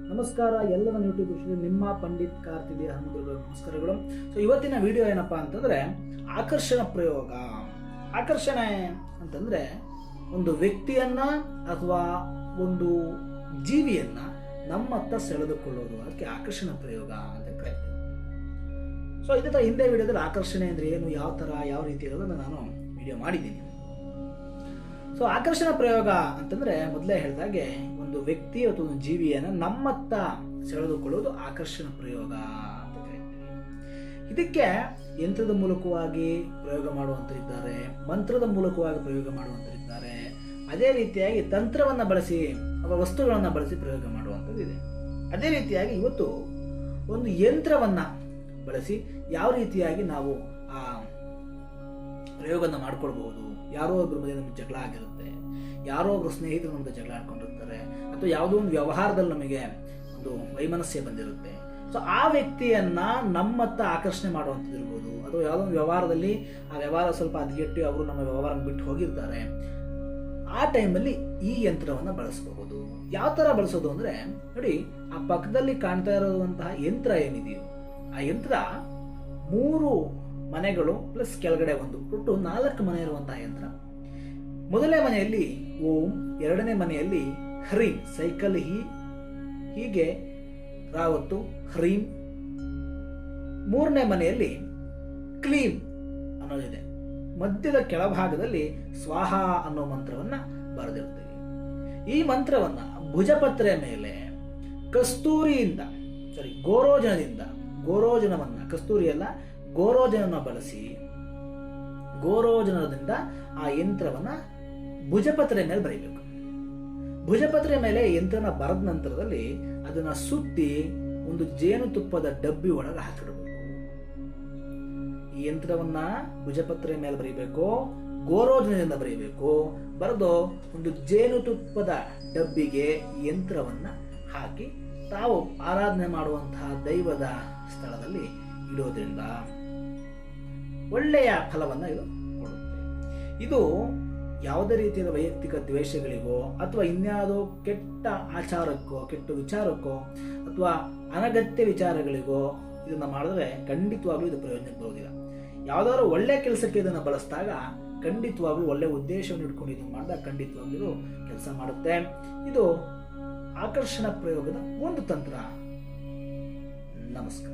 ನಮಸ್ಕಾರ ಎಲ್ಲ ನನ್ನ ಯೂಟ್ಯೂಬ್ ವೀಕ್ಷಕರಿಗೆ, ನಿಮ್ಮ ಪಂಡಿತ್ ಕಾರ್ತಿಕೇಯ ಹನುಮಗುರುಗಳ ನಮಸ್ಕಾರಗಳು. ಸೊ ಇವತ್ತಿನ ವಿಡಿಯೋ ಏನಪ್ಪಾ ಅಂತಂದ್ರೆ ಆಕರ್ಷಣ ಪ್ರಯೋಗ. ಆಕರ್ಷಣೆ ಅಂತಂದ್ರೆ ಒಂದು ವ್ಯಕ್ತಿಯನ್ನ ಅಥವಾ ಒಂದು ಜೀವಿಯನ್ನ ನಮ್ಮತ್ತ ಸೆಳೆದುಕೊಳ್ಳೋದು, ಅದಕ್ಕೆ ಆಕರ್ಷಣ ಪ್ರಯೋಗ ಅಂತ ಕರೀತೀವಿ. ಸೊ ಇದೇ ಹಿಂದೆ ವಿಡಿಯೋದಲ್ಲಿ ಆಕರ್ಷಣೆ ಅಂದ್ರೆ ಏನು, ಯಾವ ರೀತಿ ಇರೋದನ್ನ ನಾನು ವಿಡಿಯೋ ಮಾಡಿದ್ದೀನಿ. ಸೊ ಆಕರ್ಷಣ ಪ್ರಯೋಗ ಅಂತಂದ್ರೆ ಮೊದಲೇ ಹೇಳಿದಾಗೆ ಒಂದು ವ್ಯಕ್ತಿ ಅಥವಾ ಒಂದು ಜೀವಿಯನ್ನು ನಮ್ಮತ್ತ ಸೆಳೆದುಕೊಳ್ಳುವುದು ಆಕರ್ಷಣ ಪ್ರಯೋಗ ಅಂತ ಕರೀತೀವಿ. ಇದಕ್ಕೆ ಯಂತ್ರದ ಮೂಲಕವಾಗಿ ಪ್ರಯೋಗ ಮಾಡುವಂತರಿದ್ದಾರೆ, ಮಂತ್ರದ ಮೂಲಕವಾಗಿ ಪ್ರಯೋಗ ಮಾಡುವಂತರಿದ್ದಾರೆ, ಅದೇ ರೀತಿಯಾಗಿ ತಂತ್ರವನ್ನು ಬಳಸಿ ಅಥವಾ ವಸ್ತುಗಳನ್ನು ಬಳಸಿ ಪ್ರಯೋಗ ಮಾಡುವಂಥದ್ದು ಇದೆ. ಅದೇ ರೀತಿಯಾಗಿ ಇವತ್ತು ಒಂದು ಯಂತ್ರವನ್ನ ಬಳಸಿ ಯಾವ ರೀತಿಯಾಗಿ ನಾವು ಆ ಪ್ರಯೋಗನ ಮಾಡ್ಕೊಳ್ಬಹುದು. ಯಾರೋ ಒಬ್ಬರ ಮಧ್ಯೆ ನಮ್ಗೆ ಜಗಳ ಆಗಿರುತ್ತೆ, ಯಾರೋ ಒಬ್ಬರು ಸ್ನೇಹಿತರು ನಮ್ದು ಜಗಳ ಆಡ್ಕೊಂಡಿರ್ತಾರೆ, ಅಥವಾ ಯಾವುದೋ ಒಂದು ವ್ಯವಹಾರದಲ್ಲಿ ನಮಗೆ ಒಂದು ವೈಮನಸ್ಯ ಬಂದಿರುತ್ತೆ. ಸೊ ಆ ವ್ಯಕ್ತಿಯನ್ನ ನಮ್ಮತ್ತ ಆಕರ್ಷಣೆ ಮಾಡುವಂಥದ್ದು ಇರ್ಬೋದು, ಅಥವಾ ಯಾವುದೋ ಒಂದು ವ್ಯವಹಾರದಲ್ಲಿ ಆ ವ್ಯವಹಾರ ಸ್ವಲ್ಪ ಹದಗೆಟ್ಟು ಅವರು ನಮ್ಮ ವ್ಯವಹಾರ ಬಿಟ್ಟು ಹೋಗಿರ್ತಾರೆ. ಆ ಟೈಮಲ್ಲಿ ಈ ಯಂತ್ರವನ್ನು ಬಳಸಬಹುದು. ಯಾವ ಥರ ಬಳಸೋದು ಅಂದರೆ ನೋಡಿ, ಆ ಪಕ್ಕದಲ್ಲಿ ಕಾಣ್ತಾ ಇರುವಂತಹ ಯಂತ್ರ ಏನಿದೆಯೋ ಆ ಯಂತ್ರ 3 ಮನೆಗಳು ಪ್ಲಸ್ ಕೆಳಗಡೆ ಒಂದು ಒಟ್ಟು 4 ಮನೆ ಇರುವಂತಹ ಯಂತ್ರ. ಮೊದಲನೇ ಮನೆಯಲ್ಲಿ ಓಂ, ಎರಡನೇ ಮನೆಯಲ್ಲಿ ಹ್ರೀಂ, ಸೈಕಲ್ ಹೀಗೆ ರಾವತ್ತು ಹ್ರೀಂ, ಮೂರನೇ ಮನೆಯಲ್ಲಿ ಕ್ಲೀಂ ಅನ್ನೋದಿದೆ. ಮಧ್ಯದ ಕೆಳಭಾಗದಲ್ಲಿ ಸ್ವಾಹ ಅನ್ನೋ ಮಂತ್ರವನ್ನ ಬರೆದಿರ್ತೀವಿ. ಈ ಮಂತ್ರವನ್ನ ಭುಜಪತ್ರೆ ಮೇಲೆ ಗೋರೋಜನವನ್ನ ಕಸ್ತೂರಿ ಅಲ್ಲ ಗೋರೋಜನವನ್ನು ಬಳಸಿ ಗೋರೋಜನದಿಂದ ಆ ಯಂತ್ರವನ್ನ ಭುಜಪತ್ರೆ ಮೇಲೆ ಬರೀಬೇಕು. ಭುಜಪತ್ರೆ ಮೇಲೆ ಯಂತ್ರನ ಬರೆದ ನಂತರದಲ್ಲಿ ಅದನ್ನ ಸುತ್ತಿ ಒಂದು ಜೇನುತುಪ್ಪದ ಡಬ್ಬಿ ಒಳಗೆ ಹಾಕಿಡಬೇಕು. ಈ ಯಂತ್ರವನ್ನ ಭುಜಪತ್ರೆ ಮೇಲೆ ಬರೀಬೇಕು, ಗೋರೋಜನದಿಂದ ಬರೀಬೇಕು. ಬರೆದು ಒಂದು ಜೇನುತುಪ್ಪದ ಡಬ್ಬಿಗೆ ಯಂತ್ರವನ್ನ ಹಾಕಿ ತಾವು ಆರಾಧನೆ ಮಾಡುವಂತಹ ದೈವದ ಸ್ಥಳದಲ್ಲಿ ಇಡೋದ್ರಿಂದ ಒಳ್ಳೆಯ ಫಲವನ್ನ ಇದು ಕೊಡುತ್ತೆ. ಇದು ಯಾವುದೇ ರೀತಿಯಾದ ವೈಯಕ್ತಿಕ ದ್ವೇಷಗಳಿಗೋ ಅಥವಾ ಇನ್ಯಾವುದೋ ಕೆಟ್ಟ ಆಚಾರಕ್ಕೋ ಕೆಟ್ಟ ವಿಚಾರಕ್ಕೋ ಅಥವಾ ಅನಗತ್ಯ ವಿಚಾರಗಳಿಗೋ ಇದನ್ನ ಮಾಡಿದ್ರೆ ಖಂಡಿತವಾಗ್ಲೂ ಇದು ಪ್ರಯೋಜನಕ್ಕೆ ಬರೋದಿಲ್ಲ. ಯಾವ್ದಾದ್ರು ಒಳ್ಳೆ ಕೆಲಸಕ್ಕೆ ಇದನ್ನು ಬಳಸಿದಾಗ ಖಂಡಿತವಾಗ್ಲೂ ಒಳ್ಳೆ ಉದ್ದೇಶವನ್ನು ಇಟ್ಕೊಂಡು ಇದನ್ನು ಮಾಡಿದಾಗ ಖಂಡಿತವಾಗ್ಲೂ ಇದು ಕೆಲಸ ಮಾಡುತ್ತೆ. ಇದು ಆಕರ್ಷಣ ಪ್ರಯೋಗದ ಒಂದು ತಂತ್ರ. ನಮಸ್ಕಾರ.